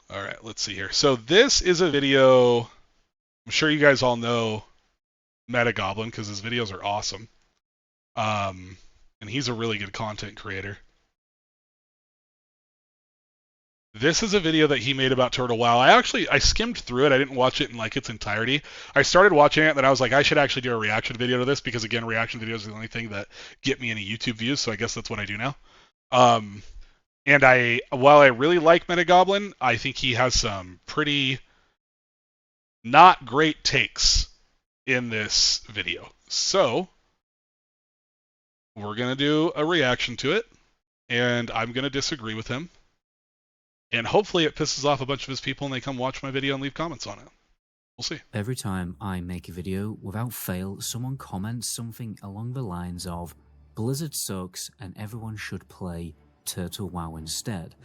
All right, let's see here. So this is a video. I'm sure you guys all know MetaGoblin because his videos are awesome. Um, and he's a really good content creator. This is a video that he made about Turtle WoW. I skimmed through it. I didn't watch it in like its entirety. I started watching it, and then I was like, I should actually do a reaction video to this because again, reaction videos are the only thing that get me any YouTube views. So I guess that's what I do now. Um, and while I really like MetaGoblin, I think he has some pretty not great takes in this video. So we're gonna do a reaction to it, and I'm gonna disagree with him. And hopefully it pisses off a bunch of his people and they come watch my video and leave comments on it. We'll see. Every time I make a video, without fail, someone comments something along the lines of Blizzard sucks and everyone should play Turtle WoW instead.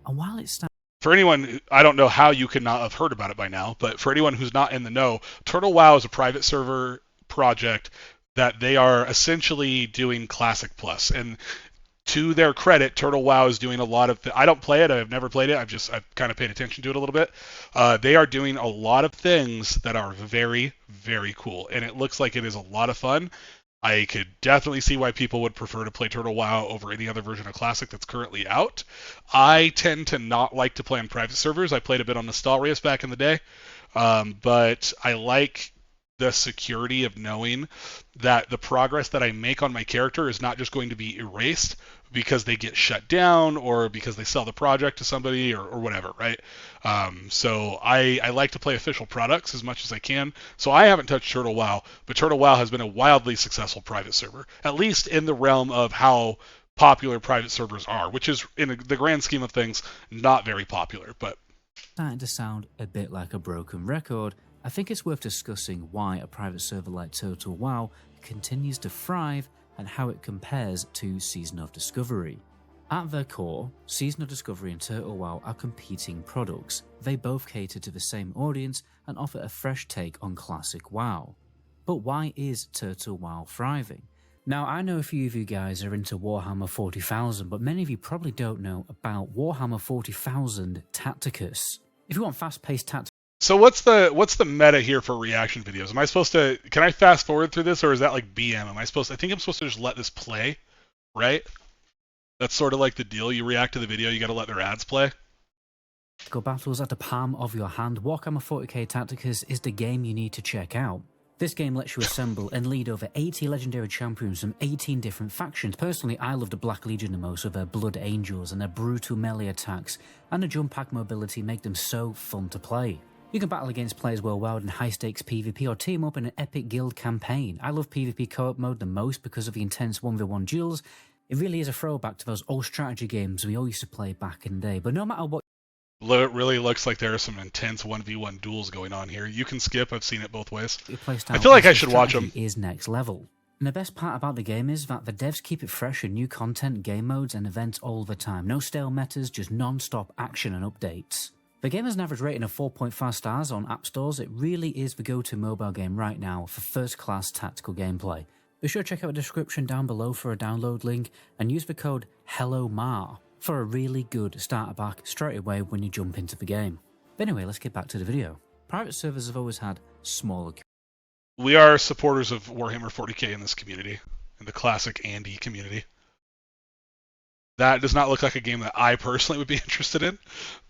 And while it's for anyone, I don't know how you could not have heard about it by now, but for anyone who's not in the know, Turtle WoW is a private server project that they are essentially doing Classic Plus. And to their credit, Turtle WoW is doing a lot of. I don't play it. I've never played it. I've kind of paid attention to it a little bit. They are doing a lot of things that are very, very cool, and it looks like it is a lot of fun. I could definitely see why people would prefer to play Turtle WoW over any other version of Classic that's currently out. I tend to not like to play on private servers. I played a bit on Nostalrius back in the day, but I like the security of knowing that the progress that I make on my character is not just going to be erased because they get shut down or because they sell the project to somebody or whatever, right? So I like to play official products as much as I can. So I haven't touched Turtle WoW, but Turtle WoW has been a wildly successful private server, at least in the realm of how popular private servers are, which is, in the grand scheme of things, not very popular. But starting to sound a bit like a broken record, I think it's worth discussing why a private server like Turtle WoW continues to thrive and how it compares to Season of Discovery. At their core, Season of Discovery and Turtle WoW are competing products. They both cater to the same audience and offer a fresh take on classic WoW. But why is Turtle WoW thriving? Now, I know a few of you guys are into Warhammer 40,000, but many of you probably don't know about Warhammer 40,000 Tacticus. If you want fast-paced tactics, so what's the meta here for reaction videos? Am I supposed to? Can I fast forward through this, or is that like BM? Am I supposed? I think I'm supposed to just let this play, right? That's sort of like the deal. You react to the video, you got to let their ads play. Go battles at the palm of your hand. Warhammer 40k Tacticus is the game you need to check out. This game lets you assemble and lead over 80 legendary champions from 18 different factions. Personally, I love the Black Legion the most with their Blood Angels and their brutal melee attacks, and the jump pack mobility make them so fun to play. You can battle against players worldwide in high-stakes PvP or team up in an epic guild campaign. I love PvP co-op mode the most because of the intense 1v1 duels. It really is a throwback to those old strategy games we all used to play back in the day. But no matter what, it really looks like there are some intense 1v1 duels going on here. You can skip. I've seen it both ways. I feel like I should watch them. Is next level. And the best part about the game is that the devs keep it fresh with new content, game modes, and events all the time. No stale metas, just non-stop action and updates. The game has an average rating of 4.5 stars on app stores. It really is the go-to mobile game right now for first-class tactical gameplay. Be sure to check out the description down below for a download link and use the code HELLOMAR for a really good starter pack straight away when you jump into the game. But anyway, let's get back to the video. Private servers have always had smaller. We are supporters of Warhammer 40k in this community, in the classic Andy community. That does not look like a game that I personally would be interested in,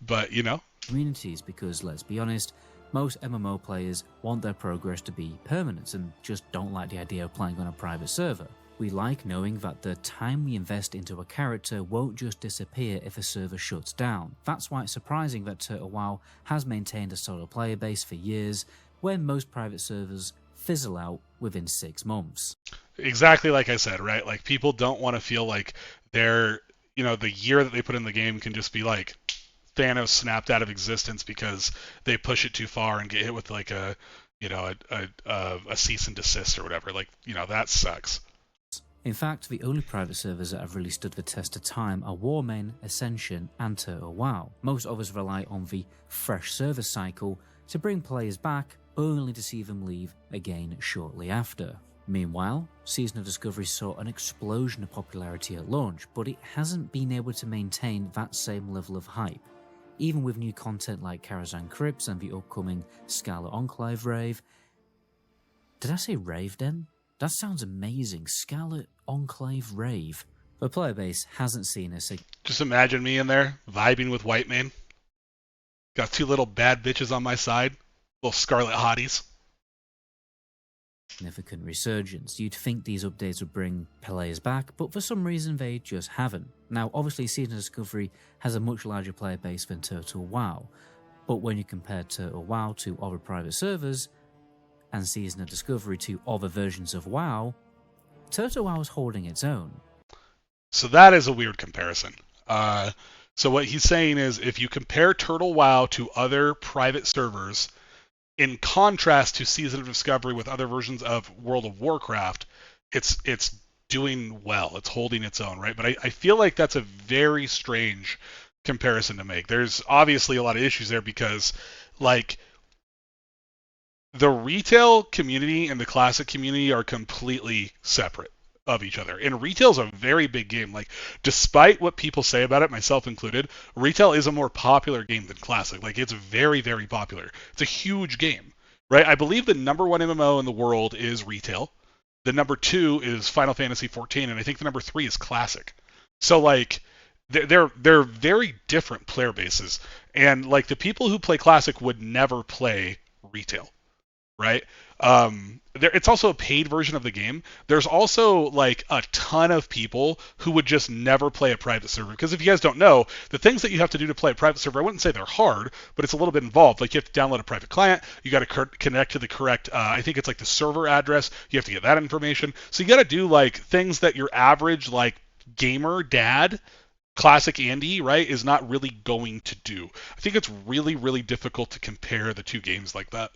but you know. Communities, because let's be honest, most MMO players want their progress to be permanent and just don't like the idea of playing on a private server. We like knowing that the time we invest into a character won't just disappear if a server shuts down. That's why it's surprising that Turtle WoW has maintained a solid player base for years, when most private servers fizzle out within 6 months. Exactly like I said, right? Like, people don't want to feel like they're, the year that they put in the game can just be like Thanos snapped out of existence because they push it too far and get hit with like a cease and desist or whatever. Like, that sucks. In fact, the only private servers that have really stood the test of time are Warmain, Ascension, and Turtle WoW. Most others rely on the fresh server cycle to bring players back, only to see them leave again shortly after. Meanwhile, Season of Discovery saw an explosion of popularity at launch, but it hasn't been able to maintain that same level of hype. even with new content like Karazhan Crypts and the upcoming Scarlet Enclave rave. Did I say rave then? That sounds amazing. Scarlet Enclave rave. The player base hasn't seen a Just imagine me in there, vibing with Whitemane. Got two little bad bitches on my side. Little scarlet hotties. significant resurgence. You'd think these updates would bring players back, but for some reason they just haven't. Now, obviously, Season of Discovery has a much larger player base than Turtle WoW, but when you compare Turtle WoW to other private servers, and Season of Discovery to other versions of WoW, Turtle WoW is holding its own. So that is a weird comparison. So what he's saying is, if you compare Turtle WoW to other private servers, in contrast to Season of Discovery with other versions of World of Warcraft, it's doing well. It's holding its own, right? But I feel like that's a very strange comparison to make. There's obviously a lot of issues there because, like, the retail community and the classic community are completely separate of each other. And retail's a very big game. Like, despite what people say about it, myself included, retail is a more popular game than classic. Like, it's very, very popular. It's a huge game, right? I believe the number one MMO in the world is retail. The number two is Final Fantasy XIV, and I think the number three is classic. So, like, they're very different player bases. And, like, the people who play classic would never play retail, right? It's also a paid version of the game. There's also like a ton of people who would just never play a private server. Because if you guys don't know, the things that you have to do to play a private server, I wouldn't say they're hard, but it's a little bit involved. Like, you have to download a private client. You got to connect to the correct, I think it's like the server address. You have to get that information. So you got to do like things that your average like gamer dad, classic Andy, right, is not really going to do. I think it's really, really difficult to compare the two games like that.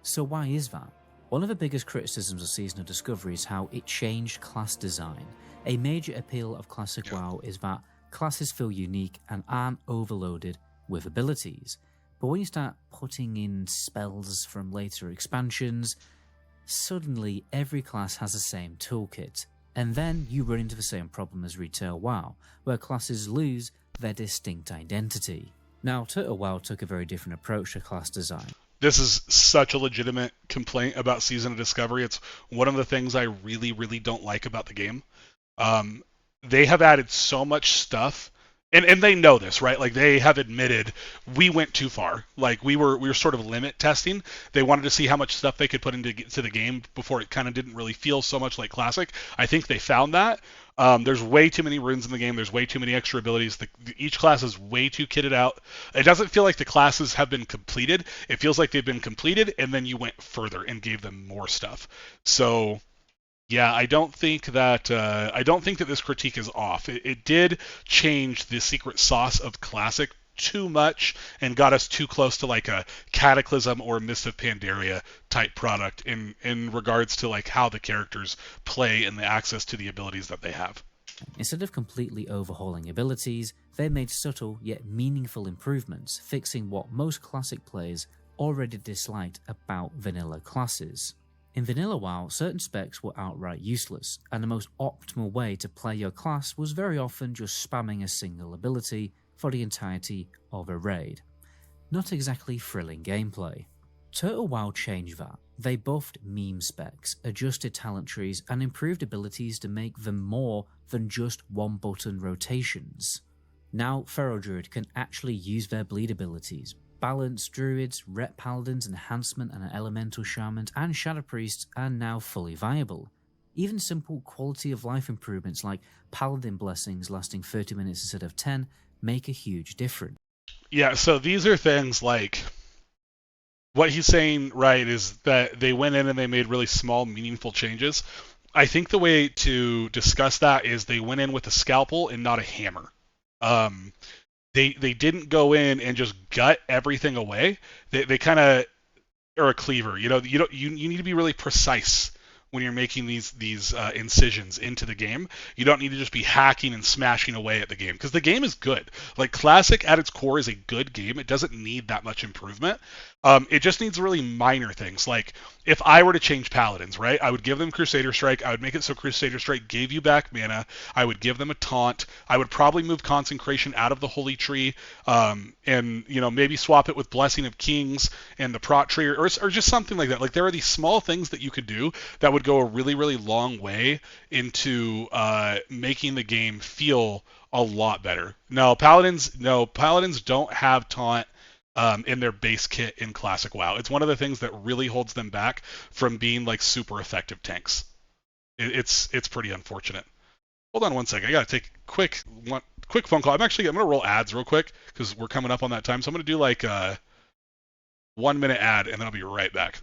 So why is that? One of the biggest criticisms of Season of Discovery is how it changed class design. A major appeal of Classic WoW is that classes feel unique and aren't overloaded with abilities. But when you start putting in spells from later expansions, suddenly every class has the same toolkit. And then you run into the same problem as Retail WoW, where classes lose their distinct identity. Now, Turtle WoW took a very different approach to class design. This is such a legitimate complaint about Season of Discovery. It's one of the things I really, really don't like about the game. They have added so much stuff, and they know this, right? Like, they have admitted we went too far. Like, we were sort of limit testing. They wanted to see how much stuff they could put into the game before it kind of didn't really feel so much like Classic. I think they found that. There's way too many runes in the game. There's way too many extra abilities. Each class is way too kitted out. It doesn't feel like the classes have been completed. It feels like they've been completed, and then you went further and gave them more stuff. So, yeah, I don't think that this critique is off. It did change the secret sauce of Classic too much and got us too close to like a Cataclysm or Mist of Pandaria type product in regards to like how the characters play and the access to the abilities that they have. Instead of completely overhauling abilities, they made subtle yet meaningful improvements, fixing what most classic players already disliked about vanilla classes. In vanilla WoW, certain specs were outright useless, and the most optimal way to play your class was very often just spamming a single ability for the entirety of a raid. Not exactly thrilling gameplay. Turtle WoW changed that. They buffed meme specs, adjusted talent trees, and improved abilities to make them more than just one-button rotations. Now, Feral Druid can actually use their bleed abilities. Balanced Druids, Ret Paladins, Enhancement, and Elemental Shamans, and Shadow Priests are now fully viable. Even simple quality of life improvements like Paladin Blessings lasting 30 minutes instead of 10 make a huge difference. Yeah, so these are things like what he's saying, right, is that they went in and they made really small, meaningful changes. I think the way to discuss that is they went in with a scalpel and not a hammer. They didn't go in and just gut everything away. They kind of, or a cleaver. You need to be really precise when you're making these incisions into the game. You don't need to just be hacking and smashing away at the game because the game is good. Like Classic at its core is a good game. It doesn't need that much improvement. It just needs really minor things. Like if I were to change Paladins, right, I would give them Crusader Strike. I would make it so Crusader Strike gave you back mana. I would give them a taunt. I would probably move Consecration out of the Holy Tree, and maybe swap it with Blessing of Kings and the Prot Tree, or just something like that. Like there are these small things that you could do that would go a really really long way into making the game feel a lot better. Paladins don't have taunt in their base kit in Classic WoW. It's one of the things that really holds them back from being like super effective tanks. It's pretty unfortunate. Hold on one second. I gotta take a quick phone call. I'm gonna roll ads real quick because we're coming up on that time. So I'm gonna do like a 1 minute ad and then I'll be right back.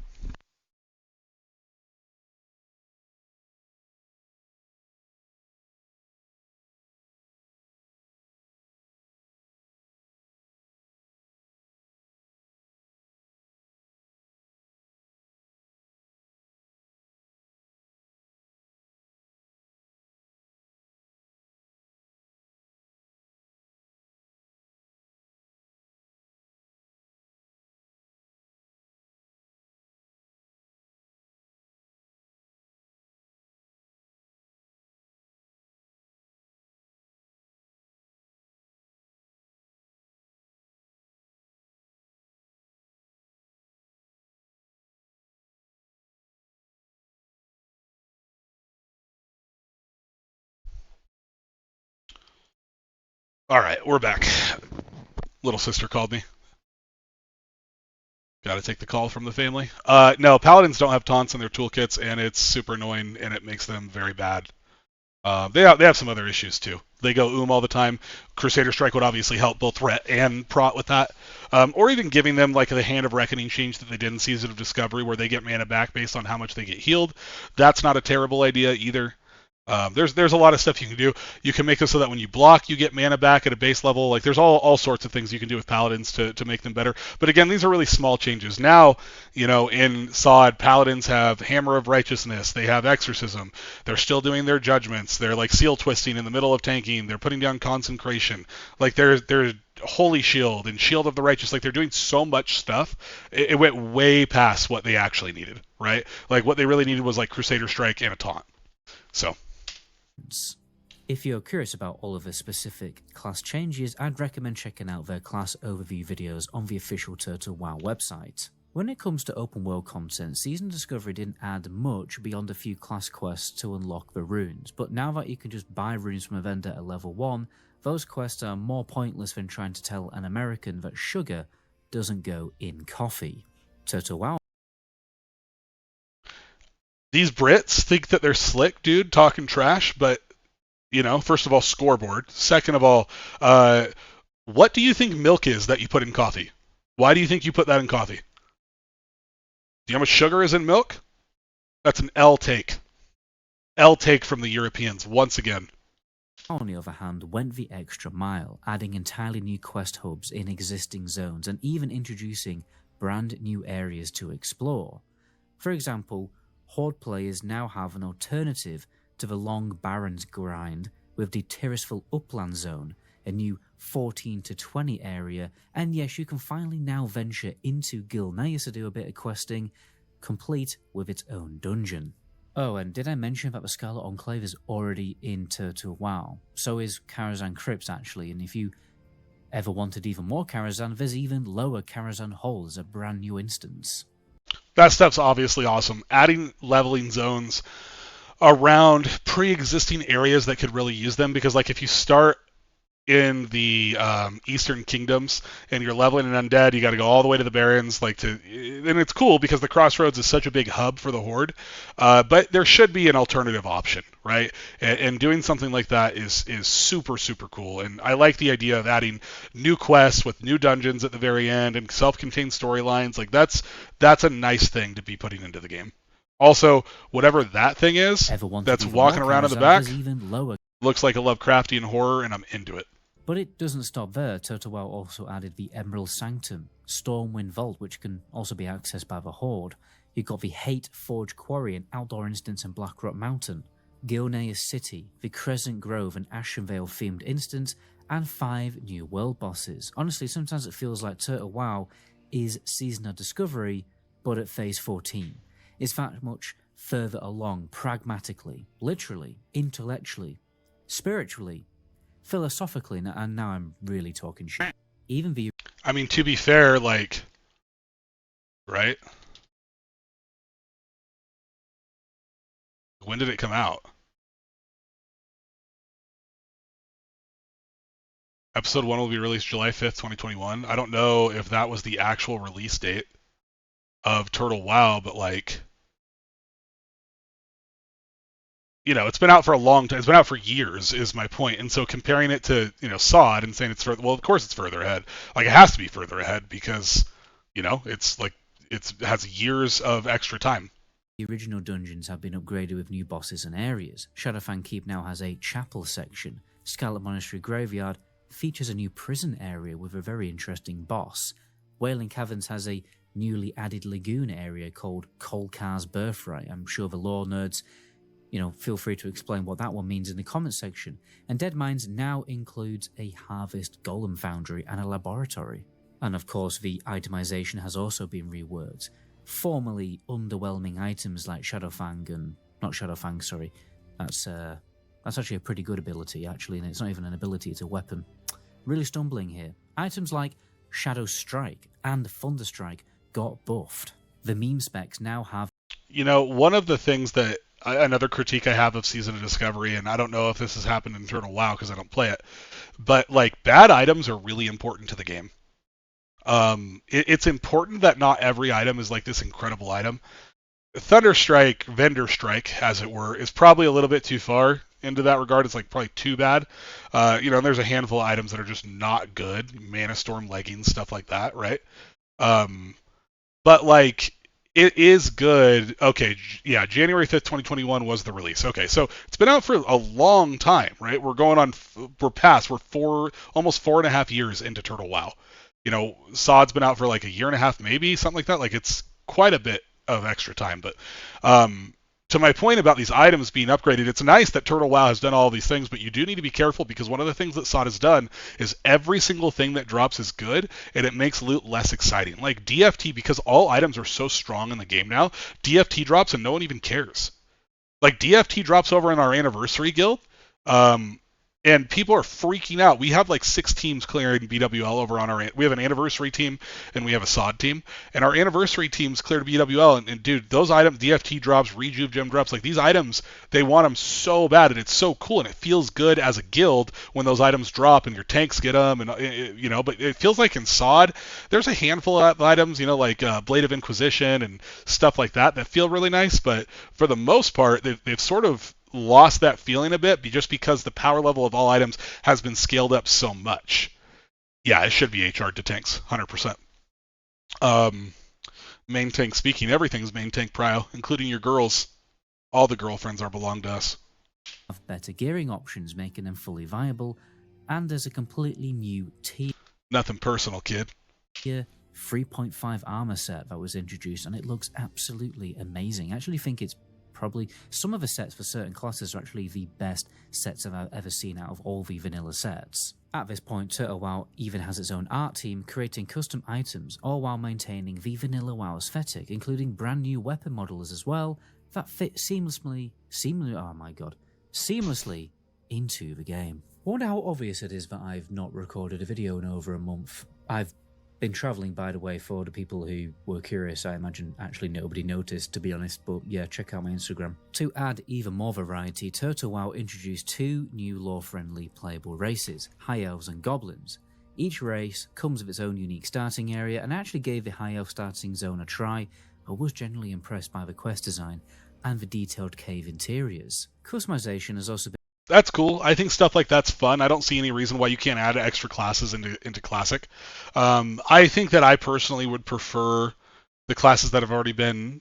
All right, we're back. Little sister called me. Got to take the call from the family. No, Paladins don't have taunts in their toolkits, and it's super annoying, and it makes them very bad. They have some other issues too. They go all the time. Crusader Strike would obviously help both Ret and Prot with that, or even giving them like the Hand of Reckoning change that they did in Season of Discovery, where they get mana back based on how much they get healed. That's not a terrible idea either. There's a lot of stuff you can do. You can make it so that when you block, you get mana back at a base level. Like there's all sorts of things you can do with Paladins to make them better. But again, these are really small changes. Now, in SOD, Paladins have Hammer of Righteousness. They have Exorcism. They're still doing their judgments. They're like seal twisting in the middle of tanking. They're putting down Consecration. Like there's Holy Shield and Shield of the Righteous. Like they're doing so much stuff. It went way past what they actually needed, right? Like what they really needed was like Crusader Strike and a taunt. So. If you're curious about all of the specific class changes, I'd recommend checking out their class overview videos on the official Turtle WoW website. When it comes to open world content, Season Discovery didn't add much beyond a few class quests to unlock the runes, but now that you can just buy runes from a vendor at level 1, those quests are more pointless than trying to tell an American that sugar doesn't go in coffee. Turtle WoW. These Brits think that they're slick, dude, talking trash, but, first of all, scoreboard. Second of all, what do you think milk is that you put in coffee? Why do you think you put that in coffee? Do you know how much sugar is in milk? That's an L take. L take from the Europeans, once again. On the other hand, went the extra mile, adding entirely new quest hubs in existing zones and even introducing brand new areas to explore. For example, Horde players now have an alternative to the long Barrens grind with the Tirisful Upland Zone, a new 14 to 20 area, and yes, you can finally now venture into Gilneas to do a bit of questing, complete with its own dungeon. Oh, and did I mention that the Scarlet Enclave is already in Turtle WoW? So is Karazhan Crypt actually, and if you ever wanted even more Karazhan, there's even Lower Karazhan Hall as a brand new instance. That stuff's obviously awesome. Adding leveling zones around pre-existing areas that could really use them, because like if you start in the Eastern Kingdoms and you're leveling an undead, you got to go all the way to the Barrens, and it's cool because the Crossroads is such a big hub for the Horde, but there should be an alternative option, right? And doing something like that is super super cool, and I like the idea of adding new quests with new dungeons at the very end and self-contained storylines. Like that's a nice thing to be putting into the game. Also, whatever that thing is that's walking around in the back looks like a Lovecraftian horror, and I'm into it. But it doesn't stop there. Turtle WoW also added the Emerald Sanctum, Stormwind Vault, which can also be accessed by the Horde. You've got the Hate Forge Quarry and Outdoor Instance in Blackrock Mountain, Gilneas City, the Crescent Grove and Ashenvale themed instance, and 5 new world bosses. Honestly, sometimes it feels like Turtle WoW is Season of Discovery, but at phase 14. It's that much further along, pragmatically, literally, intellectually, spiritually, philosophically, and now I'm really talking shit. Even the... I mean, to be fair, like, right? When did it come out? Episode 1 will be released July 5th, 2021. I don't know if that was the actual release date of Turtle WoW, but like, you know, it's been out for a long time. It's been out for years, is my point. And so comparing it to, you know, SOD and saying it's further, well, of course it's further ahead. Like, it has to be further ahead because, you know, it's like, it has years of extra time. The original dungeons have been upgraded with new bosses and areas. Shadowfang Keep now has a chapel section. Scarlet Monastery Graveyard features a new prison area with a very interesting boss. Wailing Caverns has a newly added lagoon area called Kolkar's Birthright. I'm sure the lore nerds, you know, feel free to explain what that one means in the comments section. And Dead Mines now includes a harvest golem foundry and a laboratory. And of course, the itemization has also been reworked. Formerly underwhelming items like Shadowfang and... not Shadowfang, sorry. That's actually a pretty good ability, actually, and it's not even an ability, it's a weapon. Really stumbling here. Items like Shadow Strike and Thunderstrike got buffed. The meme specs now have... You know, one of the things that... another critique I have of Season of Discovery, and I don't know if this has happened in Turtle WoW because I don't play it, but like, bad items are really important to the game. It's important that not every item is like this incredible item. Thunderstrike, Vendor Strike, as it were, is probably a little bit too far into that regard. It's like probably too bad. You know, and there's a handful of items that are just not good. Mana Storm leggings, stuff like that, right? But like, it is good. Okay, yeah, January 5th, 2021 was the release. Okay, so it's been out for a long time, right? We're almost 4.5 years into Turtle WoW. You know, SOD's been out for like a year and a half, maybe, something like that. Like, it's quite a bit of extra time. But to my point about these items being upgraded, it's nice that Turtle WoW has done all these things, but you do need to be careful because one of the things that SOD has done is every single thing that drops is good, and it makes loot less exciting. Like DFT, because all items are so strong in the game now, DFT drops and no one even cares. Like, DFT drops over in our anniversary guild, and people are freaking out. We have like 6 teams clearing BWL over on our... We have an anniversary team and we have a SOD team. And our anniversary teams cleared BWL. And dude, those items, DFT drops, Rejuve gem drops, like these items, they want them so bad. And it's so cool. And it feels good as a guild when those items drop and your tanks get them. And, you know, but it feels like in SOD, there's a handful of items, you know, like Blade of Inquisition and stuff like that feel really nice. But for the most part, they've sort of lost that feeling a bit just because the power level of all items has been scaled up so much. Yeah, it should be HR'd to tanks, 100%. Main tank speaking, everything's main tank prio, including your girls. All the girlfriends are belong to us. Have better gearing options, making them fully viable, and there's a completely new tier. Nothing personal, kid. 3.5 armor set that was introduced, and it looks absolutely amazing. I actually think it's probably some of the sets for certain classes are actually the best sets I've ever seen out of all the vanilla sets. At this point, Turtle WoW even has its own art team creating custom items, all while maintaining the vanilla WoW aesthetic, including brand new weapon models as well that fit seamlessly into the game. I wonder how obvious it is that I've not recorded a video in over a month. I've been travelling, by the way, for the people who were curious. I imagine actually nobody noticed, to be honest, but yeah, check out my Instagram. To add even more variety, Turtle WoW introduced 2 new lore-friendly playable races, High Elves and Goblins. Each race comes with its own unique starting area, and I actually gave the High Elf starting zone a try. I was generally impressed by the quest design and the detailed cave interiors. Customization has also been... That's cool. I think stuff like that's fun. I don't see any reason why you can't add extra classes into Classic. I think that I personally would prefer the classes that have already been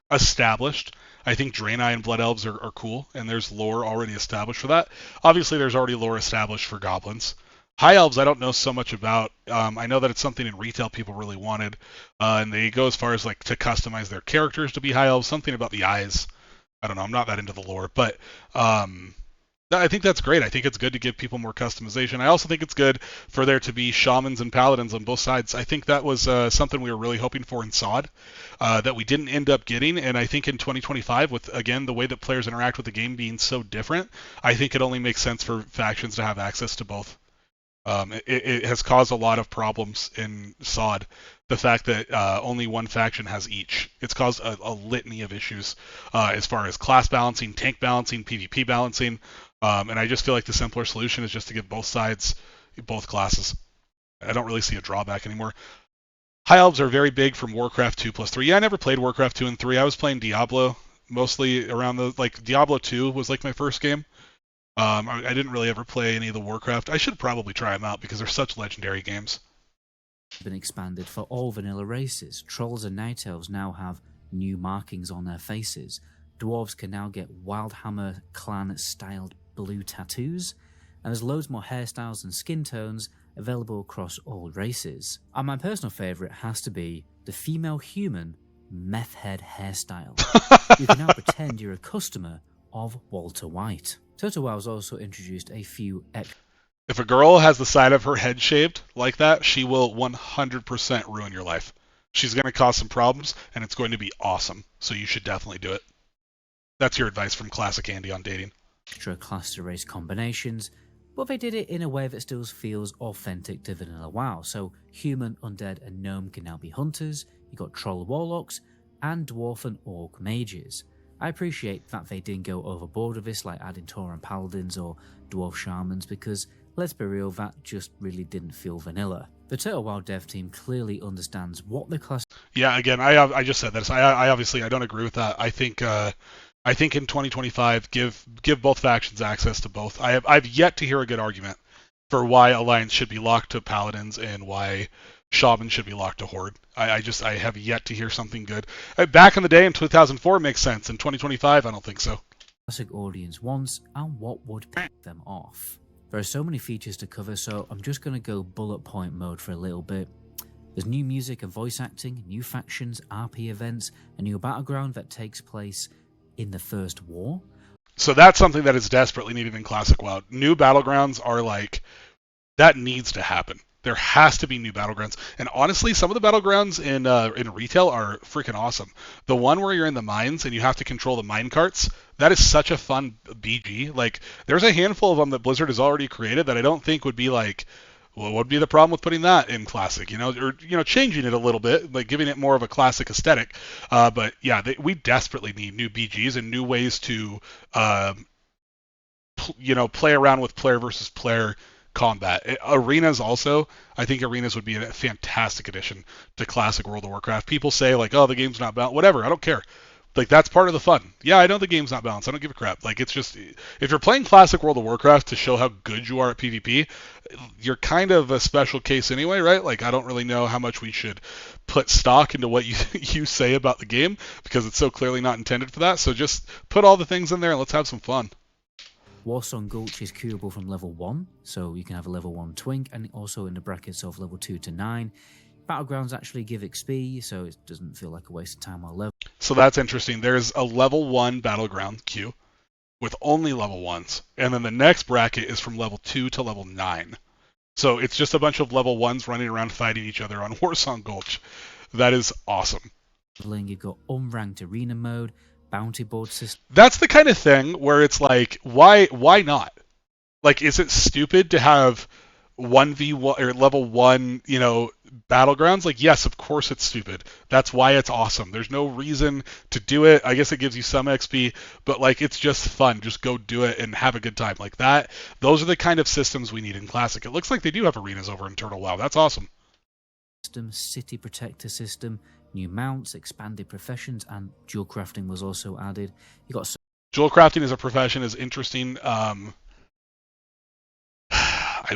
established. I think Draenei and Blood Elves are cool, and there's lore already established for that. Obviously, there's already lore established for Goblins. High Elves, I don't know so much about. I know that it's something in retail people really wanted, and they go as far as like to customize their characters to be High Elves. Something about the eyes. I don't know. I'm not that into the lore, but um, I think that's great. I think it's good to give people more customization. I also think it's good for there to be shamans and paladins on both sides. I think that was something we were really hoping for in SOD that we didn't end up getting. And I think in 2025, with again the way that players interact with the game being so different, I think it only makes sense for factions to have access to both. It has caused a lot of problems in SOD. The fact that only one faction has each. It's caused a litany of issues as far as class balancing, tank balancing, PvP balancing. And I just feel like the simpler solution is just to give both sides both classes. I don't really see a drawback anymore. High Elves are very big from Warcraft 2 plus 3. Yeah, I never played Warcraft 2 and 3. I was playing Diablo mostly around the like Diablo 2 was like my first game. I didn't really ever play any of the Warcraft. I should probably try them out because they're such legendary games. Been expanded for all vanilla races. Trolls and night elves now have new markings on their faces. Dwarves can now get Wildhammer clan styled blue tattoos, and there's loads more hairstyles and skin tones available across all races. And my personal favourite has to be the female human meth head hairstyle. You can now pretend you're a customer of Walter White. Total WoW has also introduced a few If a girl has the side of her head shaved like that, she will 100% ruin your life. She's going to cause some problems, and it's going to be awesome. So you should definitely do it. That's your advice from Classic Andy on dating. extra class to race combinations, but they did it in a way that still feels authentic to vanilla WoW. So human, undead, and gnome can now be hunters. You got troll warlocks and dwarf and orc mages. I appreciate that they didn't go overboard with this, like adding Tauren paladins or dwarf shamans, because let's be real, that just really didn't feel vanilla. The Total WoW dev team clearly understands what the class. Yeah, again, I just said that. I obviously I don't agree with that. I think in 2025 give both factions access to both. I've yet to hear a good argument for why Alliance should be locked to paladins and why Shaman should be locked to Horde. I have yet to hear something good. Back in the day in 2004 makes sense. In 2025, I don't think so. Classic audience wants and what would pick them off. There are so many features to cover, so I'm just going to go bullet point mode for a little bit. There's new music and voice acting, new factions, RP events, a new battleground that takes place in the First War. So that's something that is desperately needed in Classic WoW. New battlegrounds are like, that needs to happen. There has to be new battlegrounds, and honestly, some of the battlegrounds in retail are freaking awesome. The one where you're in the mines and you have to control the mine carts, that is such a fun BG. Like, there's a handful of them that Blizzard has already created that I don't think would be like, well, what would be the problem with putting that in Classic? Or changing it a little bit, like giving it more of a Classic aesthetic. But yeah, we desperately need new BGs and new ways to, play around with player versus player combat. Arenas also, I think arenas would be a fantastic addition to Classic World of Warcraft. People say like, oh, the game's not balanced. Whatever, I don't care. Like, that's part of the fun. Yeah, I know the game's not balanced. I don't give a crap. Like, it's just, if you're playing Classic World of Warcraft to show how good you are at PvP, you're kind of a special case anyway, right? Like, I don't really know how much we should put stock into what you say about the game because it's so clearly not intended for that. So just put all the things in there and let's have some fun. Warsong Gulch is queuable from level 1, so you can have a level 1 twink, and also in the brackets of level 2 to 9. Battlegrounds actually give XP, so it doesn't feel like a waste of time while level. So that's interesting. There's a level 1 battleground queue with only level 1s, and then the next bracket is from level 2 to level 9. So it's just a bunch of level 1s running around fighting each other on Warsong Gulch. That is awesome. You've got unranked arena mode, bounty board system. That's the kind of thing where it's like, why not? Like, is it stupid to have 1v1 or level 1, battlegrounds? Like, yes, of course it's stupid. That's why it's awesome. There's no reason to do it. I guess it gives you some XP, but like, it's just fun. Just go do it and have a good time. Like that, those are the kind of systems we need in Classic. It looks like they do have arenas over in Turtle WoW. That's awesome. City protector system, new mounts, expanded professions, and jewel crafting was also added. You got jewel crafting as a profession is interesting. I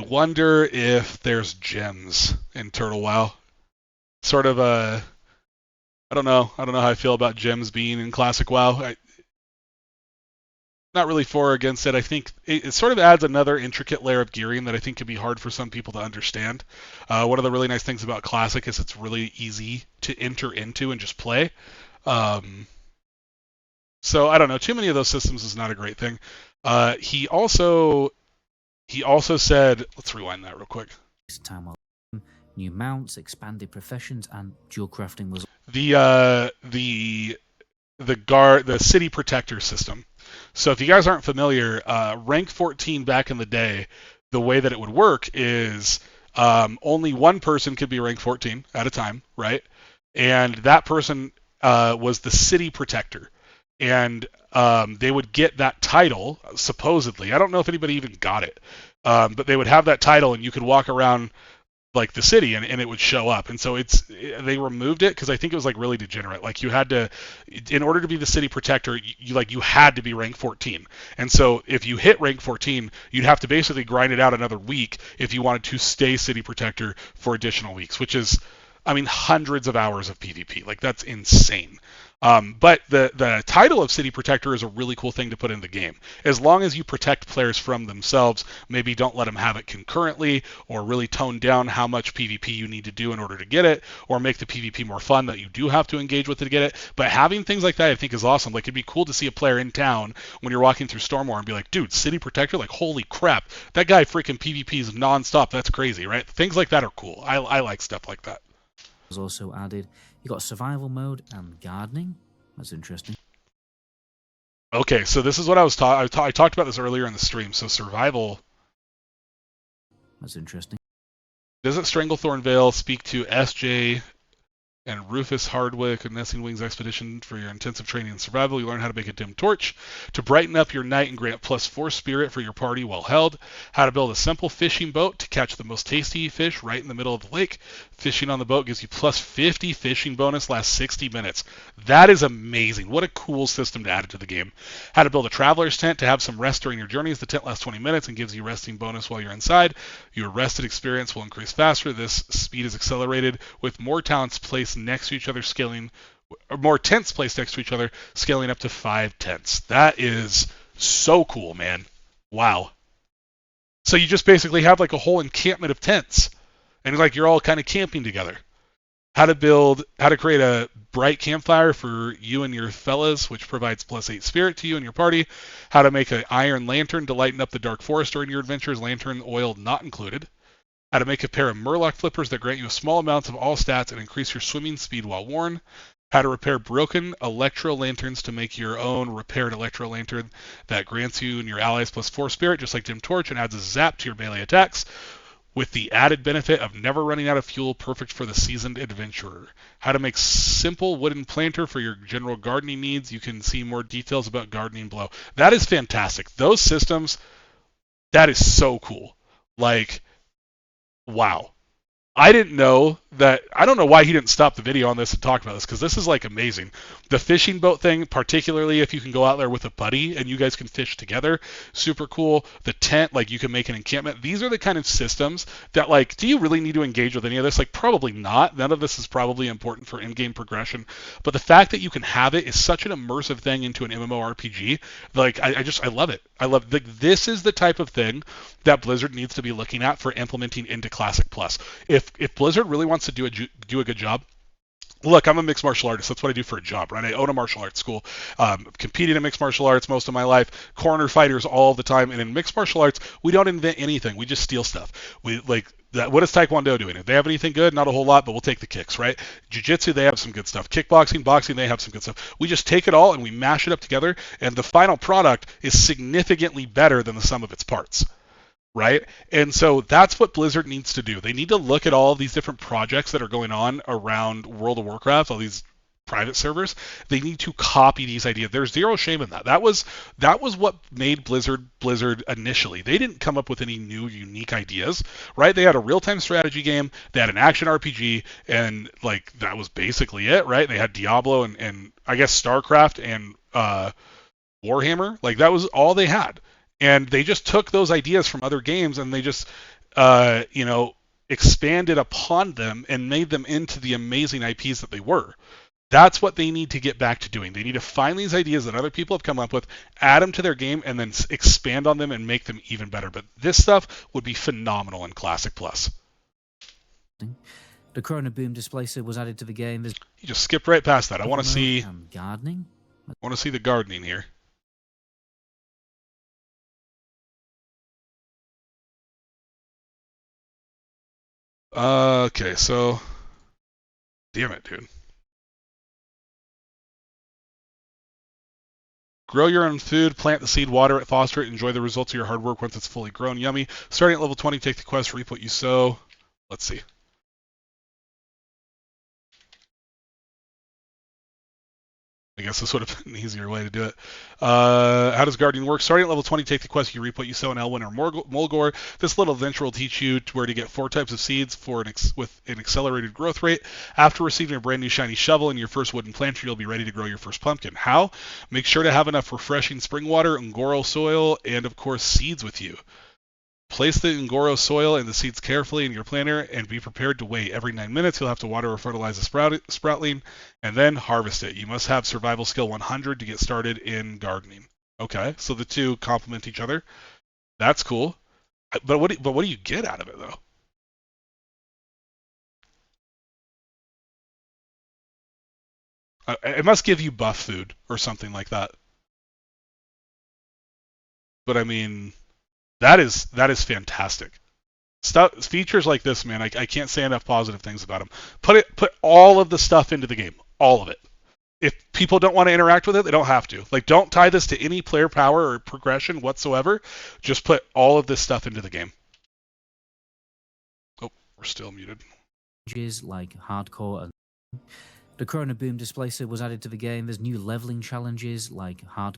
wonder if there's gems in Turtle WoW. Sort of a, I don't know how I feel about gems being in Classic WoW. not really for or against it. I think it sort of adds another intricate layer of gearing that I think can be hard for some people to understand. One of the really nice things about Classic is it's really easy to enter into and just play. Um, so I don't know. Too many of those systems is not a great thing. He also said, let's rewind that real quick. Time while new mounts, expanded professions, and dual crafting was The city protector system. So if you guys aren't familiar, rank 14 back in the day, the way that it would work is only one person could be rank 14 at a time, right? And that person was the city protector, and they would get that title supposedly. I don't know if anybody even got it, but they would have that title, and you could walk around like the city and it would show up. And so they removed it because I think it was like really degenerate. Like you had to, in order to be the city protector, you had to be rank 14. And so if you hit rank 14, you'd have to basically grind it out another week if you wanted to stay city protector for additional weeks, which is, I mean, hundreds of hours of PvP. Like that's insane. But the title of City Protector is a really cool thing to put in the game. As long as you protect players from themselves, maybe don't let them have it concurrently, or really tone down how much PvP you need to do in order to get it, or make the PvP more fun that you do have to engage with to get it. But having things like that I think is awesome. Like it'd be cool to see a player in town when you're walking through Stormwar and be like, dude, City Protector, like holy crap, that guy freaking PvPs nonstop. That's crazy, right? Things like that are cool. I like stuff like that. was also added. You got survival mode and gardening. That's interesting. Okay, so this is what I talked about this earlier in the stream. So survival. That's interesting. Visit Stranglethorn Vale, speak to SJ and Rufus Hardwick, a Nesting Wings expedition for your intensive training in survival. You learn how to make a dim torch to brighten up your night and grant +4 spirit for your party while held. How to build a simple fishing boat to catch the most tasty fish right in the middle of the lake. Fishing on the boat gives you +50 fishing bonus, lasts 60 minutes. That is amazing. What a cool system to add to the game. How to build a traveler's tent to have some rest during your journeys. The tent lasts 20 minutes and gives you resting bonus while you're inside. Your rested experience will increase faster. This speed is accelerated with more talents placed next to each other, scaling, or more tents placed next to each other, scaling up to 5 tents. That is so cool, man. Wow. So you just basically have like a whole encampment of tents, and like you're all kind of camping together. How to create a bright campfire for you and your fellas, which provides +8 spirit to you and your party. How to make an iron lantern to lighten up the dark forest during your adventures, lantern oil not included. How to make a pair of Murloc flippers that grant you small amounts of all stats and increase your swimming speed while worn. How to repair broken electro lanterns to make your own repaired electro lantern that grants you and your allies +4 spirit, just like Dim Torch, and adds a zap to your melee attacks, with the added benefit of never running out of fuel, perfect for the seasoned adventurer. How to make simple wooden planter for your general gardening needs. You can see more details about gardening below. That is fantastic. Those systems, that is so cool. Like, wow. I didn't know that. I don't know why he didn't stop the video on this and talk about this, because this is like amazing. The fishing boat thing, particularly if you can go out there with a buddy and you guys can fish together, super cool. The tent, like you can make an encampment. These are the kind of systems that, like, do you really need to engage with any of this? Like, probably not. None of this is probably important for in-game progression. But the fact that you can have it is such an immersive thing into an MMORPG. Like, I love it. I love, like, this is the type of thing that Blizzard needs to be looking at for implementing into Classic Plus. If Blizzard really wants to do a good job, look, I'm a mixed martial artist. That's what I do for a job, right? I own a martial arts school. Competed in mixed martial arts most of my life. Corner fighters all the time. And in mixed martial arts, we don't invent anything. We just steal stuff. We like that. What is Taekwondo doing? If they have anything good, not a whole lot, but we'll take the kicks, right? Jiu-jitsu, they have some good stuff. Kickboxing, boxing, they have some good stuff. We just take it all and we mash it up together, and the final product is significantly better than the sum of its parts. Right? And so that's what Blizzard needs to do. They need to look at all of these different projects that are going on around World of Warcraft, all these private servers. They need to copy these ideas. There's zero shame in that. That was what made Blizzard initially. They didn't come up with any new unique ideas, right? They had a real-time strategy game, they had an action RPG, and like that was basically it, right? They had Diablo and I guess StarCraft and Warhammer. Like that was all they had. And they just took those ideas from other games and they just, expanded upon them and made them into the amazing IPs that they were. That's what they need to get back to doing. They need to find these ideas that other people have come up with, add them to their game, and then expand on them and make them even better. But this stuff would be phenomenal in Classic Plus. The Chrono Boom Displacer was added to the game. There's You just skip right past that. I want to see. gardening. I want to see the gardening here. Okay, so. Damn it, dude. Grow your own food, plant the seed, water it, foster it, enjoy the results of your hard work once it's fully grown. Yummy. Starting at level 20, take the quest, reap what you sow. Let's see. I guess this would have been an easier way to do it. How does gardening work? Starting at level 20, take the quest, you reap what you sow in Elwyn or Mulgore. This little adventure will teach you where to get 4 types of seeds with an accelerated growth rate. After receiving a brand new shiny shovel and your first wooden planter, you'll be ready to grow your first pumpkin. How? Make sure to have enough refreshing spring water, Ngoro soil, and of course seeds with you. Place the Ngoro soil and the seeds carefully in your planter and be prepared to wait. Every 9 minutes, you'll have to water or fertilize the sproutling and then harvest it. You must have survival skill 100 to get started in gardening. Okay, so the two complement each other. That's cool. But what do you get out of it, though? It must give you buff food or something like that. But I mean, that is fantastic. Stuff features like this, man. I can't say enough positive things about them. Put all of the stuff into the game, all of it. If people don't want to interact with it, they don't have to. Like, don't tie this to any player power or progression whatsoever. Just put all of this stuff into the game. Oh, we're still muted. Like hardcore and the Chrono Boom Displacer was added to the game. There's new leveling challenges like hard.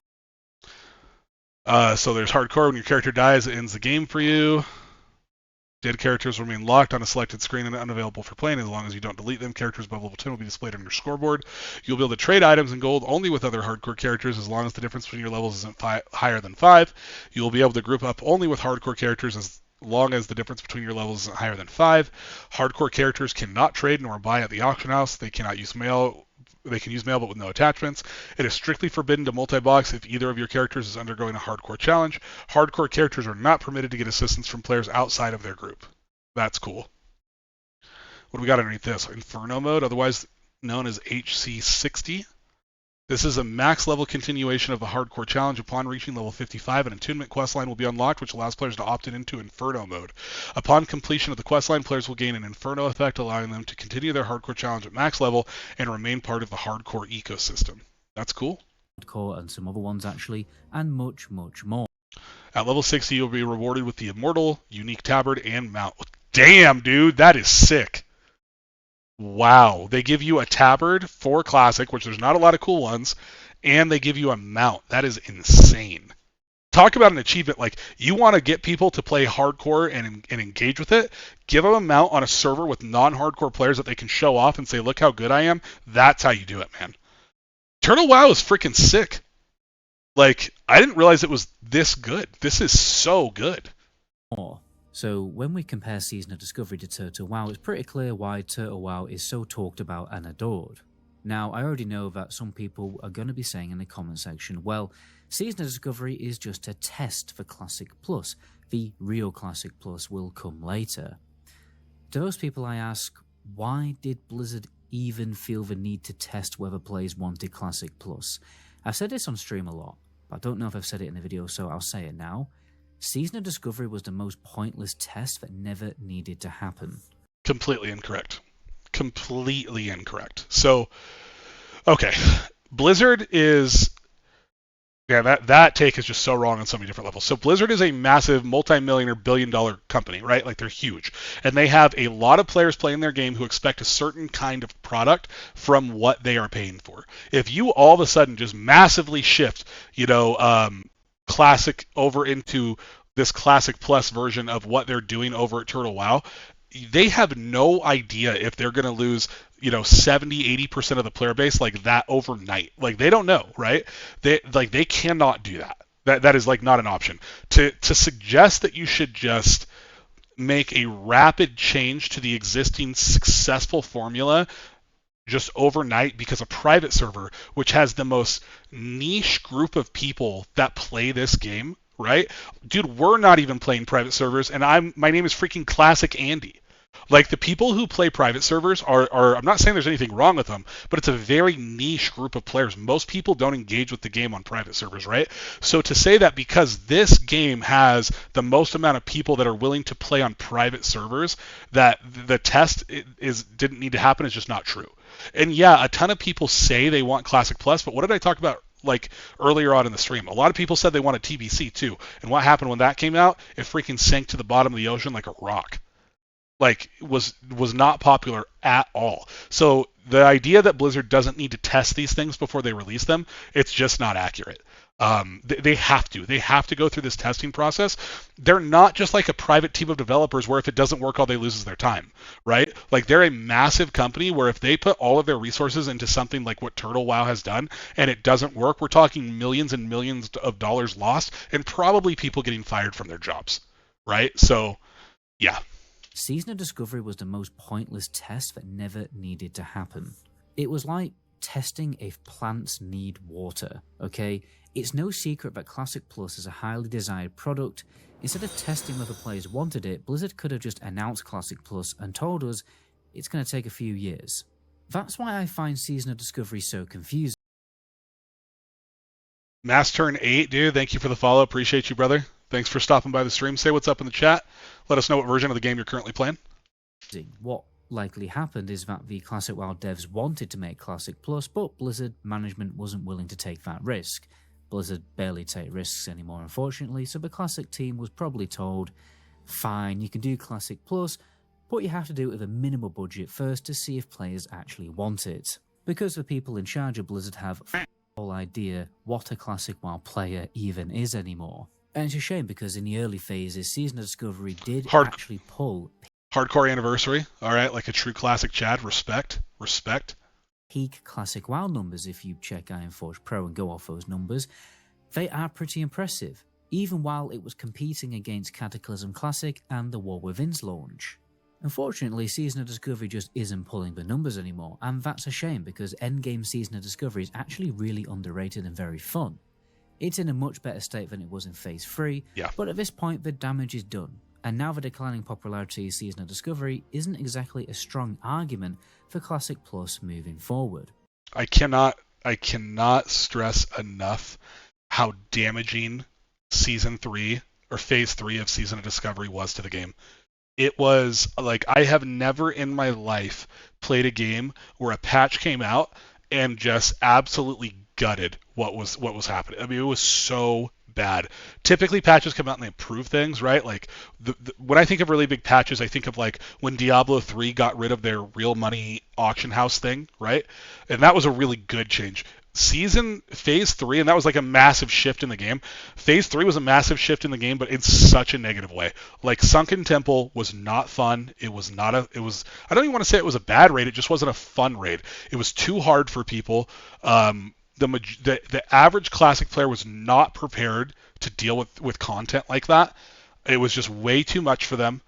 So there's hardcore. When your character dies, it ends the game for you. Dead characters remain locked on a selected screen and unavailable for playing as long as you don't delete them. Characters above level 10 will be displayed on your scoreboard. You'll be able to trade items and gold only with other hardcore characters as long as the difference between your levels isn't higher than 5. You will be able to group up only with hardcore characters as long as the difference between your levels isn't higher than 5. Hardcore characters cannot trade nor buy at the auction house. They cannot use mail. They can use mail but with no attachments. It is strictly forbidden to multi-box if either of your characters is undergoing a hardcore challenge. Hardcore characters are not permitted to get assistance from players outside of their group. That's cool. What do we got underneath this? Inferno mode, otherwise known as HC60. This is a max level continuation of the hardcore challenge. Upon reaching level 55, an attunement questline will be unlocked, which allows players to opt into Inferno mode. Upon completion of the questline, players will gain an Inferno effect, allowing them to continue their hardcore challenge at max level and remain part of the hardcore ecosystem. That's cool. Hardcore and some other ones actually, and much, much more. At level 60, you'll be rewarded with the Immortal, Unique Tabard, and Mount. Damn, dude, that is sick. Wow. They give you a tabard for classic, which there's not a lot of cool ones, and they give you a mount. That is insane. Talk about an achievement. Like, you want to get people to play hardcore and engage with it, give them a mount on a server with non-hardcore players that they can show off and say, look how good I am. That's how you do it, man. Turtle WoW is freaking sick. Like, I didn't realize it was this good. This is so good. So when we compare Season of Discovery to Turtle WoW, it's pretty clear why Turtle WoW is so talked about and adored. Now, I already know that some people are going to be saying in the comment section, well, Season of Discovery is just a test for Classic Plus. The real Classic Plus will come later. To those people I ask, why did Blizzard even feel the need to test whether players wanted Classic Plus? I've said this on stream a lot, but I don't know if I've said it in the video, so I'll say it now. Season of Discovery was the most pointless test that never needed to happen. Completely incorrect. Completely incorrect. So, okay. Blizzard is... Yeah, that take is just so wrong on so many different levels. So Blizzard is a massive multi-millionaire billion-dollar company, right? Like, they're huge. And they have a lot of players playing their game who expect a certain kind of product from what they are paying for. If you all of a sudden just massively shift, Classic over into this Classic Plus version of what they're doing over at Turtle WoW, they have no idea if they're going to lose, 70-80% of the player base like that overnight. Like, they don't know, right? They cannot do that. That is like not an option. To suggest that you should just make a rapid change to the existing successful formula just overnight because a private server, which has the most niche group of people that play this game, right? Dude, we're not even playing private servers, and my name is freaking Classic Andy. Like the people who play private servers are I'm not saying there's anything wrong with them, but it's a very niche group of players. Most people don't engage with the game on private servers, right? So to say that because this game has the most amount of people that are willing to play on private servers, that the test is didn't need to happen is just not true. And yeah, a ton of people say they want Classic Plus, but what did I talk about like earlier on in the stream? A lot of people said they wanted TBC too. And what happened when that came out? It freaking sank to the bottom of the ocean like a rock. Like was not popular at all. So the idea that Blizzard doesn't need to test these things before they release them, it's just not accurate. They have to go through this testing process. They're not just like a private team of developers where if it doesn't work, all they lose is their time, right? Like they're a massive company where if they put all of their resources into something like what Turtle WoW has done and it doesn't work, we're talking millions and millions of dollars lost and probably people getting fired from their jobs, right? So, yeah. Season of Discovery was the most pointless test that never needed to happen. It was like testing if plants need water, okay? It's no secret that Classic Plus is a highly desired product. Instead of testing whether players wanted it, Blizzard could have just announced Classic Plus and told us it's going to take a few years. That's why I find Season of Discovery so confusing. Mass Turn 8, dude, thank you for the follow. Appreciate you, brother. Thanks for stopping by the stream. Say what's up in the chat. Let us know what version of the game you're currently playing. What likely happened is that the Classic WoW devs wanted to make Classic Plus, but Blizzard management wasn't willing to take that risk. Blizzard barely take risks anymore, unfortunately, so the Classic team was probably told, fine, you can do Classic Plus, but you have to do it with a minimal budget first to see if players actually want it. Because the people in charge of Blizzard have no idea what a Classic WoW player even is anymore. And it's a shame because in the early phases, Season of Discovery did actually pull Hardcore Anniversary, alright, like a true Classic Chad, respect. Peak Classic WoW numbers. If you check Ironforge Pro and go off those numbers, they are pretty impressive, even while it was competing against Cataclysm Classic and the War Within's launch. Unfortunately, Season of Discovery just isn't pulling the numbers anymore, and that's a shame because endgame Season of Discovery is actually really underrated and very fun. It's in a much better state than it was in Phase 3, but at this point the damage is done, and now the declining popularity of Season of Discovery isn't exactly a strong argument for Classic Plus moving forward. I cannot stress enough how damaging Season 3 or Phase 3 of Season of Discovery was to the game. It was like I have never in my life played a game where a patch came out and just absolutely gutted what was happening. I mean, it was so bad. Typically, patches come out and they improve things, right? Like when I think of really big patches, I think of like when Diablo 3 got rid of their real money auction house thing, right? And that was a really good change. Phase 3, and that was like a massive shift in the game. Phase 3 was a massive shift in the game, but in such a negative way. Like Sunken Temple was not fun. I don't even want to say it was a bad raid, it just wasn't a fun raid. It was too hard for people. The average Classic player was not prepared to deal with content like that. It was just way too much for them.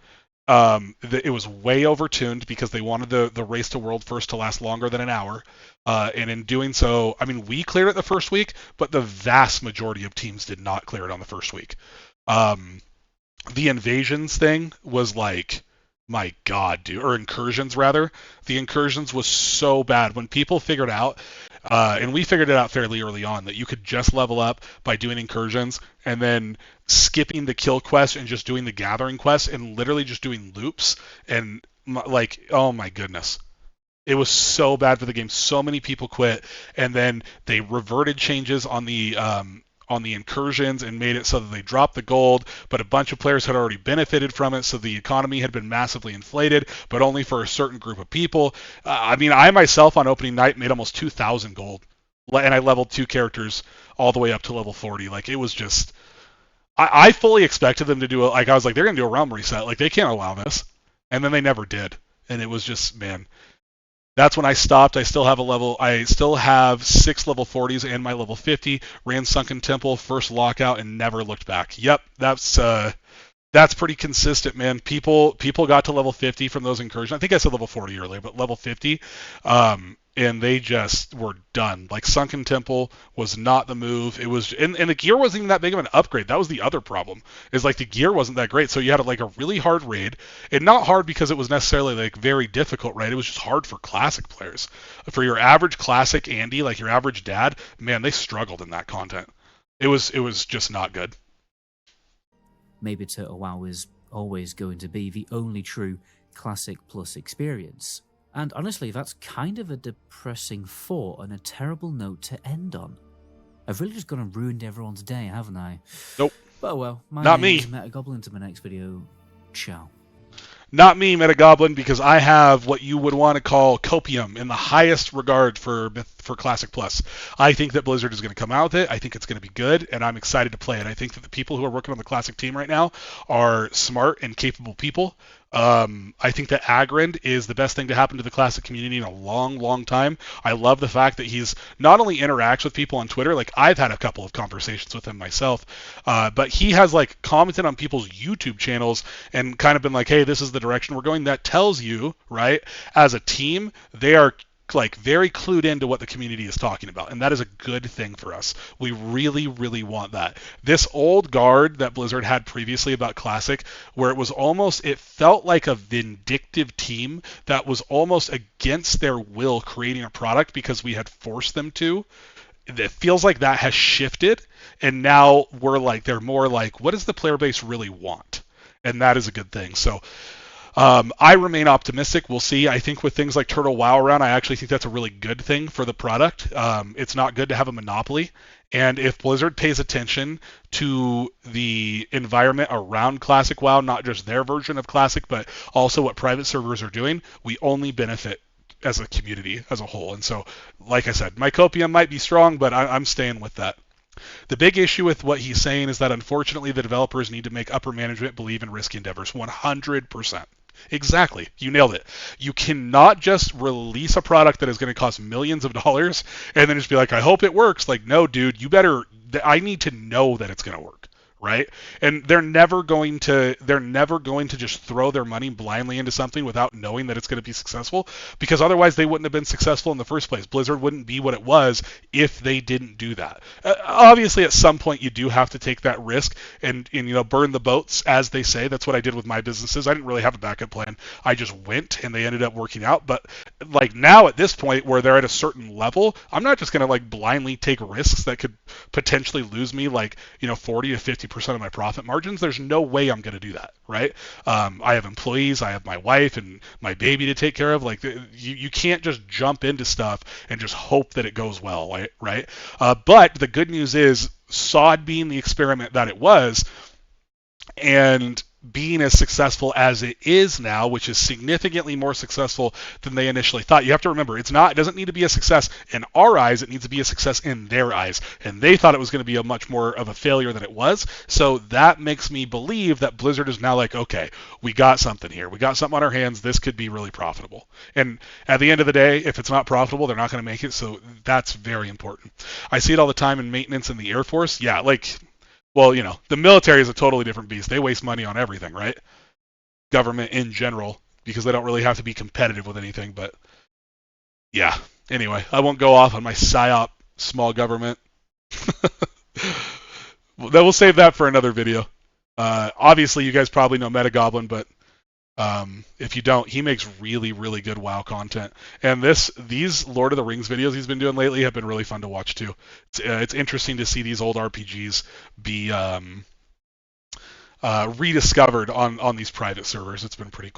It was way overtuned because they wanted the race to world first to last longer than an hour. And in doing so, I mean, we cleared it the first week, but the vast majority of teams did not clear it on the first week. The invasions thing was like, my God, dude, or incursions rather. The incursions was so bad when people figured out, and we figured it out fairly early on, that you could just level up by doing incursions and then skipping the kill quest and just doing the gathering quest and literally just doing loops and like, oh my goodness. It was so bad for the game. So many people quit, and then they reverted changes on the incursions and made it so that they dropped the gold, but a bunch of players had already benefited from it, so the economy had been massively inflated, but only for a certain group of people. I mean, I myself on opening night made almost 2,000 gold, and I leveled 2 characters all the way up to level 40. Like, it was just... I fully expected them to do it. Like, I was like, they're going to do a realm reset. Like, they can't allow this. And then they never did. And it was just, man... That's when I stopped. I still have 6 level 40s and my level 50. Ran Sunken Temple, first lockout, and never looked back. Yep, that's pretty consistent, man. People got to level 50 from those incursions. I think I said level 40 earlier, but level 50. and they just were done. Like Sunken Temple was not the move. It was, and the gear wasn't even that big of an upgrade. That was the other problem. Is like the gear wasn't that great. So you had like a really hard raid, and not hard because it was necessarily like very difficult raid. It was just hard for classic players. For your average classic Andy, like your average dad, man, they struggled in that content. It was just not good. Maybe Turtle WoW is always going to be the only true Classic Plus experience. And honestly, that's kind of a depressing thought and a terrible note to end on. I've really just gone and ruined everyone's day, haven't I? Nope. But well, my Not name me. is MetaGoblin. To my next video. Ciao. Not me, MetaGoblin, because I have what you would want to call copium in the highest regard for Classic Plus. I think that Blizzard is going to come out with it. I think it's going to be good, and I'm excited to play it. I think that the people who are working on the Classic team right now are smart and capable people. I think that Agrand is the best thing to happen to the Classic community in a long, long time. I love the fact that he's not only interacts with people on Twitter, like I've had a couple of conversations with him myself, but he has like commented on people's YouTube channels and kind of been like, hey, this is the direction we're going. That tells you, right, as a team, they are like very clued into what the community is talking about, and that is a good thing for us. We really, really want that. This old guard that Blizzard had previously about Classic, where it felt like a vindictive team that was almost against their will creating a product because we had forced them to. It feels like that has shifted, and now they're more like, what does the player base really want? And that is a good thing. So I remain optimistic. We'll see. I think with things like Turtle WoW around, I actually think that's a really good thing for the product. It's not good to have a monopoly. And if Blizzard pays attention to the environment around Classic WoW, not just their version of Classic, but also what private servers are doing, we only benefit as a community as a whole. And so, like I said, my copium might be strong, but I'm staying with that. The big issue with what he's saying is that unfortunately the developers need to make upper management believe in risky endeavors 100%. Exactly. You nailed it. You cannot just release a product that is going to cost millions of dollars and then just be like, I hope it works. Like, no, dude, I need to know that it's going to work. Right? And they're never going to just throw their money blindly into something without knowing that it's going to be successful, because otherwise they wouldn't have been successful in the first place. Blizzard wouldn't be what it was if they didn't do that. Obviously, at some point you do have to take that risk and burn the boats, as they say. That's what I did with my businesses. I didn't really have a backup plan. I just went, and they ended up working out. But like now at this point where they're at a certain level, I'm not just going to like blindly take risks that could potentially lose me 40 to 50% of my profit margins. There's no way I'm going to do that, right? I have employees, I have my wife and my baby to take care of. Like you can't just jump into stuff and just hope that it goes well, right? But the good news is, SOD being the experiment that it was, and being as successful as it is now, which is significantly more successful than they initially thought. You have to remember, it doesn't need to be a success in our eyes, it needs to be a success in their eyes. And they thought it was going to be a much more of a failure than it was. So that makes me believe that Blizzard is now like, okay, we got something here. We got something on our hands. This could be really profitable. And at the end of the day, if it's not profitable, they're not going to make it. So that's very important. I see it all the time in maintenance in the Air Force. Yeah, well, the military is a totally different beast. They waste money on everything, right? Government in general, because they don't really have to be competitive with anything. But yeah, anyway, I won't go off on my PSYOP small government. We'll save that for another video. Obviously, you guys probably know MetaGoblin, but if you don't, he makes really, really good WoW content. And these Lord of the Rings videos he's been doing lately have been really fun to watch too. It's interesting to see these old RPGs be rediscovered on these private servers. It's been pretty cool.